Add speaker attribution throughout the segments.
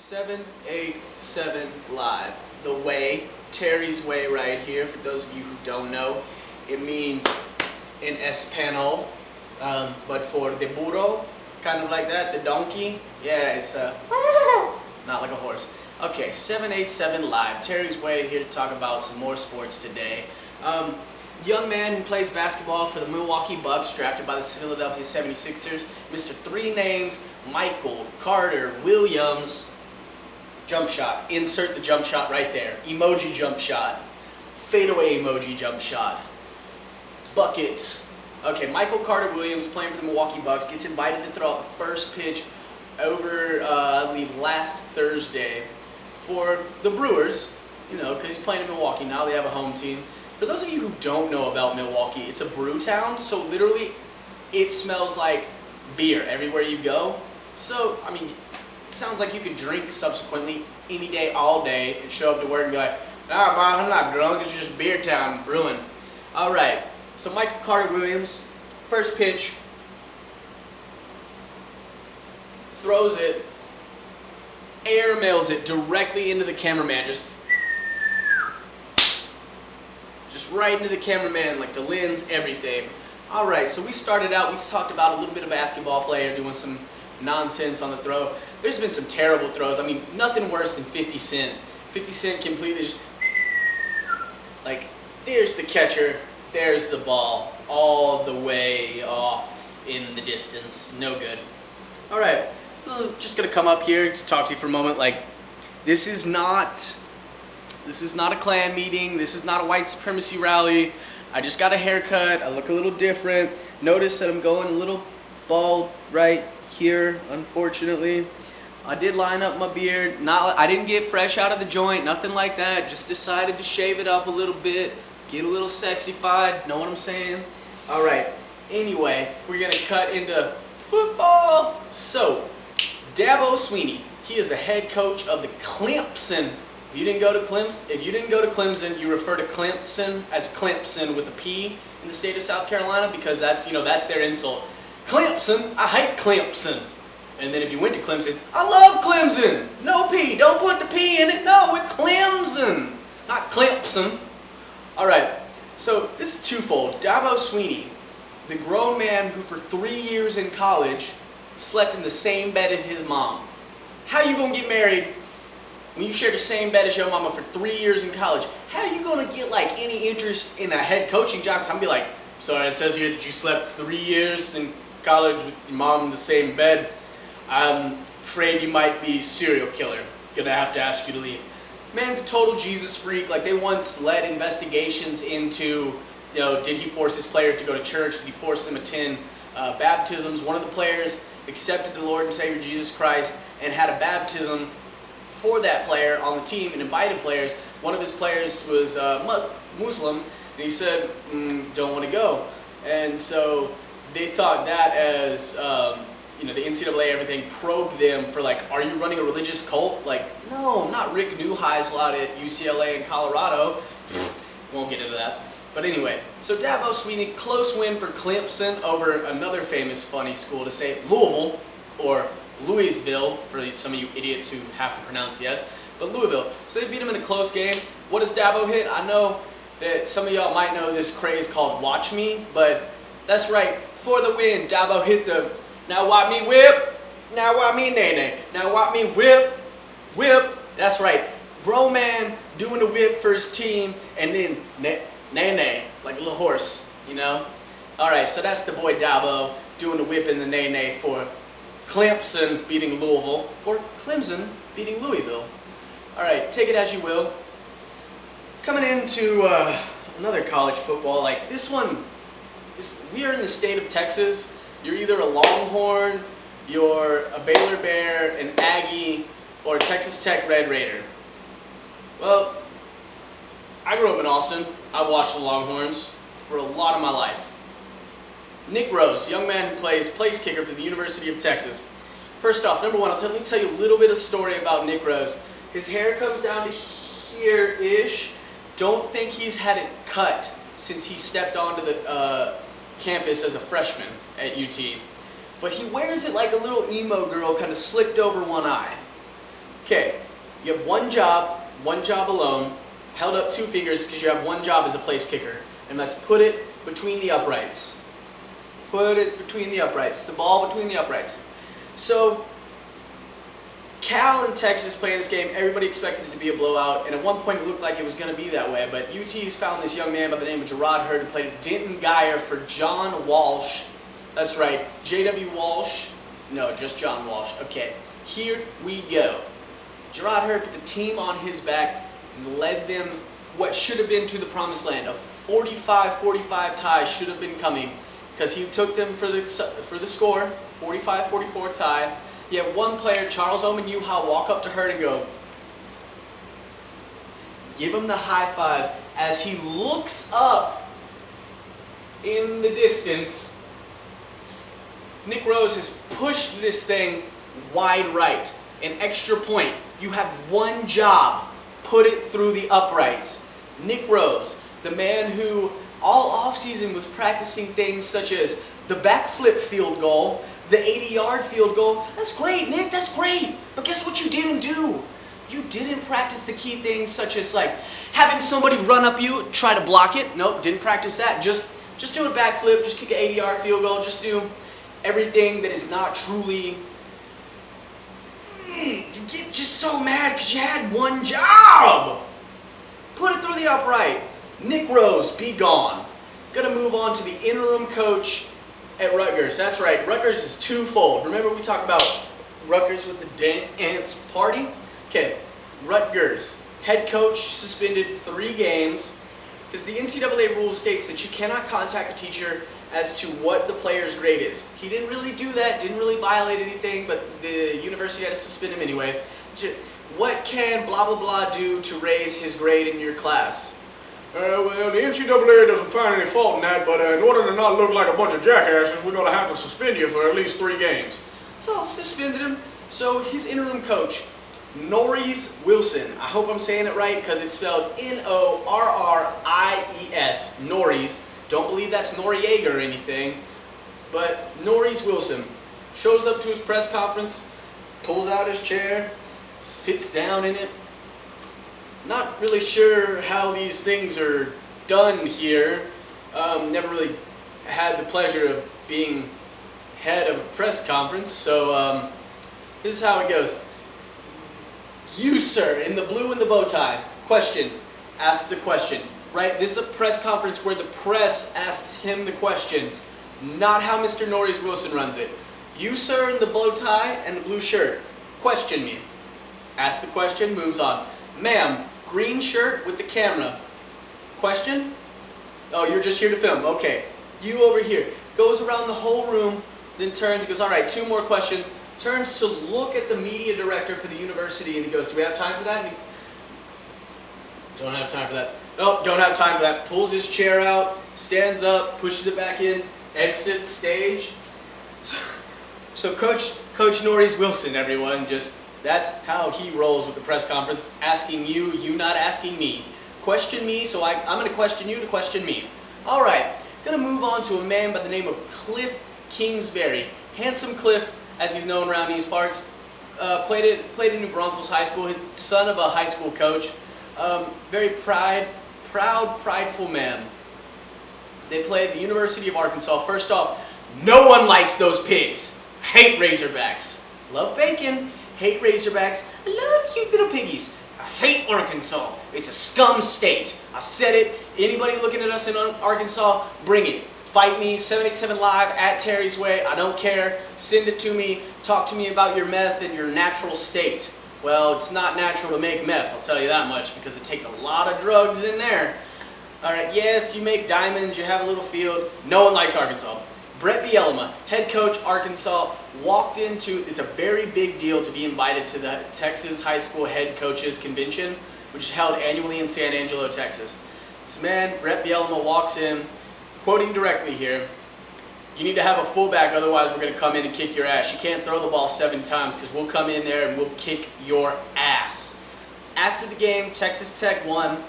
Speaker 1: 787 Live. The way, Terry's way right here, for those of you who don't know. It means in Espanol, but for the burro, kind of like that, the donkey, yeah, it's not like a horse. Okay, 787 Live. Terry's way here to talk about some more sports today. Young man who plays basketball for the Milwaukee Bucks, drafted by the Philadelphia 76ers. Mr. Three Names, Michael Carter Williams. Jump shot. Insert the jump shot right there. Emoji jump shot. Fadeaway emoji jump shot. Buckets. Okay, Michael Carter Williams, playing for the Milwaukee Bucks, gets invited to throw out the first pitch over, I believe, last Thursday for the Brewers. You know, because he's playing in Milwaukee now. They have a home team. For those of you who don't know about Milwaukee, it's a brew town, so literally it smells like beer everywhere you go. So, I mean, it sounds like you could drink subsequently any day, all day, and show up to work and be like, nah, man, I'm not drunk, it's just beer town, brewing. All right, so Michael Carter Williams, first pitch, throws it, air mails it directly into the cameraman, just right into the cameraman, like the lens, everything. Alright, so we started out, we talked about a little bit of basketball player doing some nonsense on the throw. There's been some terrible throws. I mean, nothing worse than 50 Cent. 50 Cent completely just, like, there's the catcher, there's the ball, all the way off in the distance. No good. Alright, so I'm just going to come up here to talk to you for a moment. Like, this is not a Klan meeting. This is not a white supremacy rally. I just got a haircut. I look a little different. Notice that I'm going a little bald right here, unfortunately. I did line up my beard. I didn't get fresh out of the joint, nothing like that. Just decided to shave it up a little bit, get a little sexified. Know what I'm saying? All right. Anyway, we're going to cut into football. So, Dabo Swinney, he is the head coach of the Clemson. If you didn't go to Clemson, you refer to Clemson as Clemson with a P in the state of South Carolina, because that's, that's their insult. Clemson, I hate Clemson. And then if you went to Clemson, I love Clemson. No P, don't put the P in it. No, it's Clemson, not Clemson. All right, so this is twofold. Dabo Swinney, the grown man who for 3 years in college slept in the same bed as his mom. How you gonna get married when you share the same bed as your mama for 3 years in college? How are you going to get like any interest in a head coaching job? Because I'm going to be like, sorry, it says here that you slept 3 years in college with your mom in the same bed. I'm afraid you might be a serial killer. Gonna have to ask you to leave. Man's a total Jesus freak. Like, they once led investigations into, did he force his players to go to church? Did he force them to attend baptisms? One of the players accepted the Lord and Savior Jesus Christ and had a baptism for that player on the team and invited players. One of his players was Muslim, and he said, don't want to go. And so they thought that as, the NCAA, everything, probed them for like, are you running a religious cult? Like, no, not Rick Neuheisel out at UCLA in Colorado. Won't get into that. But anyway, so Dabo Swinney, close win for Clemson over another famous funny school to say, Louisville, or Louisville, for some of you idiots who have to pronounce yes, but Louisville. So they beat them in a close game. What does Dabo hit? I know that some of y'all might know this craze called Watch Me, but that's right. For the win, Dabo hit the, now watch me whip, now watch me nay-nay, now watch me whip, whip. That's right. Grown man doing the whip for his team, and then nay-nay, like a little horse, All right, so that's the boy Dabo doing the whip and the nay-nay for Clemson beating Louisville, or Clemson beating Louisville. All right, take it as you will. Coming into another college football, like this one, we are in the state of Texas. You're either a Longhorn, you're a Baylor Bear, an Aggie, or a Texas Tech Red Raider. Well, I grew up in Austin. I've watched the Longhorns for a lot of my life. Nick Rose, young man who plays place kicker for the University of Texas. First off, number one, let me tell you a little bit of story about Nick Rose. His hair comes down to here-ish. Don't think he's had it cut since he stepped onto the campus as a freshman at UT. But he wears it like a little emo girl, kind of slicked over one eye. Okay, you have one job alone, held up 2 fingers because you have one job as a place kicker. And let's put it between the uprights. Put it between the uprights. The ball between the uprights. So, Cal and Texas playing this game, everybody expected it to be a blowout, and at one point it looked like it was going to be that way, but UT's found this young man by the name of Gerard Hurd who played Denton Geyer for John Walsh. That's right, J.W. Walsh. No, just John Walsh. Okay, here we go. Gerard Hurd put the team on his back and led them what should have been to the promised land. A 45-45 tie should have been coming because he took them for the score, 45-44 tie. He had one player, Charles Oman-Yuha, walk up to Hurd and go, give him the high five as he looks up in the distance. Nick Rose has pushed this thing wide right. An extra point. You have one job. Put it through the uprights. Nick Rose, the man who all offseason was practicing things such as the backflip field goal, the 80-yard field goal. That's great, Nick, that's great. But guess what you didn't do? You didn't practice the key things such as like having somebody run up you, try to block it. Nope, didn't practice that. Just do a backflip, just kick an 80-yard field goal, just do everything that is not truly... You get just so mad because you had one job. Put it through the upright. Nick Rose, be gone. Gonna move on to the interim coach at Rutgers. That's right, Rutgers is twofold. Remember we talked about Rutgers with the dance party? Okay, Rutgers, head coach suspended 3 games because the NCAA rule states that you cannot contact the teacher as to what the player's grade is. He didn't really do that, didn't really violate anything, but the university had to suspend him anyway. What can blah blah blah do to raise his grade in your class? Well, the NCAA doesn't find any fault in that, but in order to not look like a bunch of jackasses, we're going to have to suspend you for at least 3 games. So, suspended him. So, his interim coach, Norries Wilson. I hope I'm saying it right because it's spelled N-O-R-R-I-E-S. Norries. Don't believe that's Noriega or anything. But Norries Wilson shows up to his press conference, pulls out his chair, sits down in it. Not really sure how these things are done here. Never really had the pleasure of being head of a press conference, so this is how it goes. You, sir, in the blue and the bow tie, question, ask the question. Right? This is a press conference where the press asks him the questions, not how Mr. Norries Wilson runs it. You, sir, in the bow tie and the blue shirt, question me. Ask the question, moves on. Ma'am, green shirt with the camera. Question? Oh, you're just here to film. Okay. You over here. Goes around the whole room, then turns, goes, all right, 2 more questions. Turns to look at the media director for the university, and he goes, do we have time for that? And he, don't have time for that. Nope, don't have time for that. Pulls his chair out, stands up, pushes it back in, exits stage. So Coach Norries Wilson, everyone, just that's how he rolls with the press conference, asking you, you not asking me. Question me, so I'm going to question you to question me. All right, going to move on to a man by the name of Cliff Kingsbury. Handsome Cliff, as he's known around these parts, played in New Braunfels High School, son of a high school coach. Very prideful man. They played at the University of Arkansas. First off, no one likes those pigs. Hate Razorbacks. Love bacon. Hate Razorbacks. I love cute little piggies. I hate Arkansas. It's a scum state. I said it. Anybody looking at us in Arkansas, bring it. Fight me, 787 Live, at Terry's Way. I don't care. Send it to me. Talk to me about your meth and your natural state. Well, it's not natural to make meth, I'll tell you that much, because it takes a lot of drugs in there. Alright, yes, you make diamonds, you have a little field. No one likes Arkansas. Brett Bielema, head coach, Arkansas, walked into, it's a very big deal to be invited to the Texas High School Head Coaches Convention, which is held annually in San Angelo, Texas. This man, Brett Bielema, walks in, quoting directly here, you need to have a fullback, otherwise we're going to come in and kick your ass. You can't throw the ball 7 times because we'll come in there and we'll kick your ass. After the game, Texas Tech won,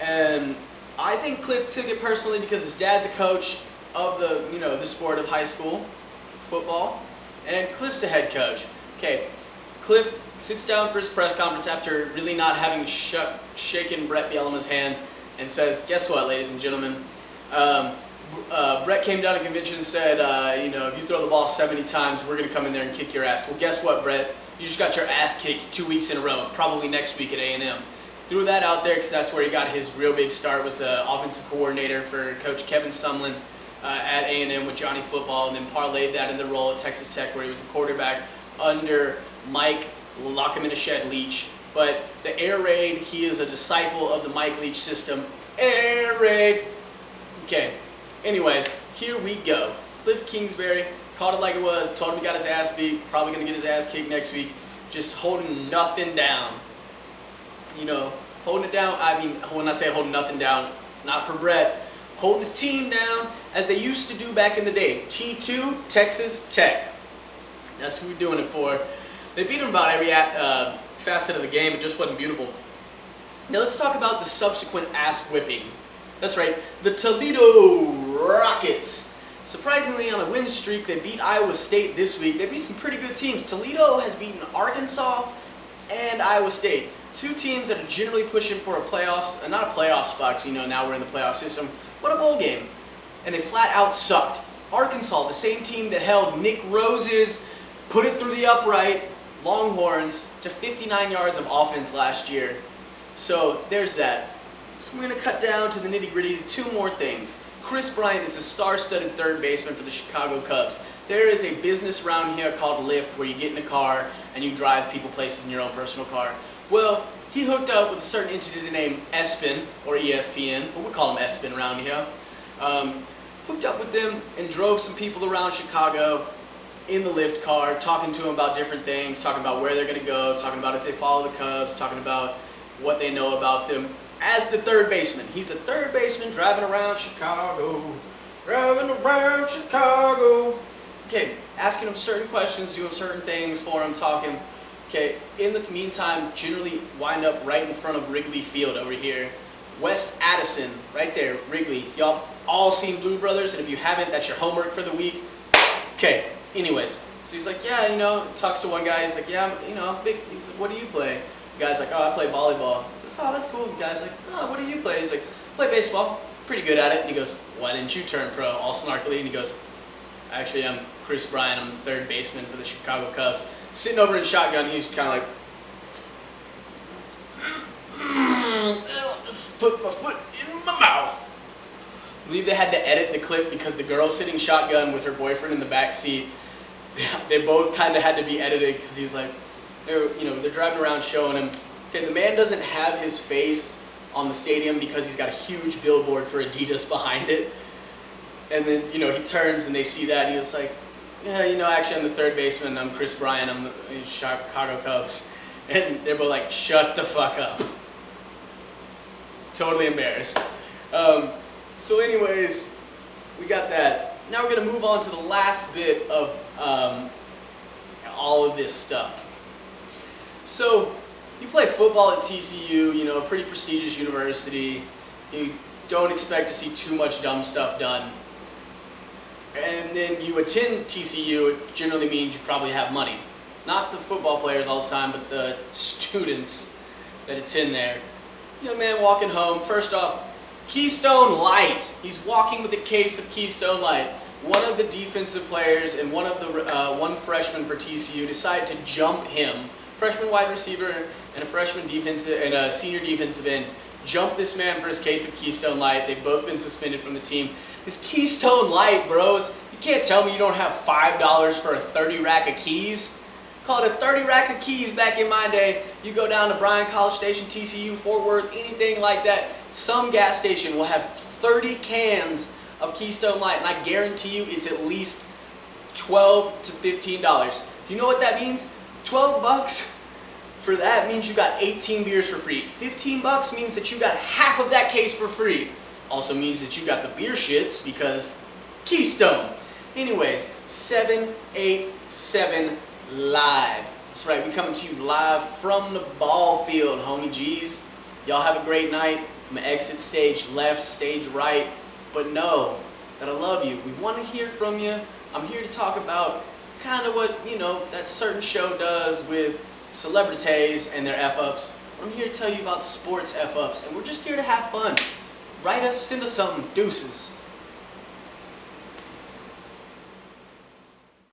Speaker 1: and I think Cliff took it personally because his dad's a coach of the, the sport of high school football, and Cliff's a head coach. Okay, Cliff sits down for his press conference after really not having shaken Brett Bielema's hand and says, guess what, ladies and gentlemen? Brett came down to convention and said, if you throw the ball 70 times, we're going to come in there and kick your ass. Well, guess what, Brett? You just got your ass kicked 2 weeks in a row, probably next week at A&M. Threw that out there because that's where he got his real big start, was the offensive coordinator for Coach Kevin Sumlin at A&M with Johnny Football, and then parlayed that in the role at Texas Tech where he was a quarterback under Mike lock-him-in-a-shed Leach. But the air raid, he is a disciple of the Mike Leach system. Air raid. Okay, anyways, here we go. Cliff Kingsbury called it like it was, told him he got his ass beat, probably going to get his ass kicked next week, just holding nothing down. Holding it down, I mean, when I say holding nothing down, not for Brett, holding his team down as they used to do back in the day. T2, Texas Tech. That's who we're doing it for. They beat him about every facet of the game. It just wasn't beautiful. Now let's talk about the subsequent ass whipping. That's right, the Toledo Rockets. Surprisingly, on a win streak, they beat Iowa State this week. They beat some pretty good teams. Toledo has beaten Arkansas and Iowa State. Two teams that are generally pushing for a playoffs, not a playoff spot, because now we're in the playoff system, but a bowl game. And they flat out sucked. Arkansas, the same team that held Nick Rose's put it through the upright Longhorns to 59 yards of offense last year. So there's that. So we're going to cut down to the nitty-gritty. Two more things. Chris Bryant is the star-studded third baseman for the Chicago Cubs. There is a business around here called Lyft where you get in a car and you drive people places in your own personal car. Well, he hooked up with a certain entity named ESPN, or ESPN, but we call him ESPN around here. Hooked up with them and drove some people around Chicago in the Lyft car, talking to them about different things, talking about where they're going to go, talking about if they follow the Cubs, talking about what they know about them. As the third baseman. He's the third baseman driving around Chicago. Driving around Chicago. Okay, asking him certain questions, doing certain things for him, talking. Okay, in the meantime, generally wind up right in front of Wrigley Field over here. West Addison, right there, Wrigley. Y'all all seen Blue Brothers, and if you haven't, that's your homework for the week. Okay, anyways. So he's like, yeah, talks to one guy. He's like, yeah, I'm big. He's like, what do you play? The guy's like, oh, I play volleyball. He goes, oh, that's cool. The guy's like, oh, what do you play? He's like, play baseball. Pretty good at it. And he goes, why didn't you turn pro? All snarkily. And he goes, actually, I'm Chris Bryant. I'm the third baseman for the Chicago Cubs. Sitting over in shotgun, he's kind of like, just put my foot in my mouth. I believe they had to edit the clip because the girl sitting shotgun with her boyfriend in the back seat, they both kind of had to be edited because he's like, they're driving around showing him. Okay, the man doesn't have his face on the stadium because he's got a huge billboard for Adidas behind it. And then, he turns and they see that and he was like, yeah, actually I'm the third baseman. I'm Chris Bryant. I'm the Chicago Cubs. And they're both like, shut the fuck up. Totally embarrassed. So anyways, we got that. Now we're going to move on to the last bit of all of this stuff. So, you play football at TCU, a pretty prestigious university. You don't expect to see too much dumb stuff done. And then you attend TCU, it generally means you probably have money. Not the football players all the time, but the students that attend there. Man walking home, first off, Keystone Light. He's walking with a case of Keystone Light. One of the defensive players and one freshman for TCU decided to jump him. Freshman wide receiver and a freshman defensive and a senior defensive end jumped this man for his case of Keystone Light. They've both been suspended from the team. This Keystone Light, bros. You can't tell me you don't have $5 for a 30 rack of keys. Call it a 30 rack of keys back in my day. You go down to Bryan College Station, TCU, Fort Worth, anything like that. Some gas station will have 30 cans of Keystone Light, and I guarantee you it's at least $12 to $15. You know what that means? 12 bucks for that means you got 18 beers for free. 15 bucks means that you got half of that case for free. Also means that you got the beer shits because Keystone. Anyways, 787 Live. That's right, we coming to you live from the ball field, homie G's. Y'all have a great night. I'm gonna exit stage left, stage right. But know that I love you. We want to hear from you. I'm here to talk about kind of what, that certain show does with celebrities and their F-ups. I'm here to tell you about sports F-ups, and we're just here to have fun. Write us, send us something. Deuces.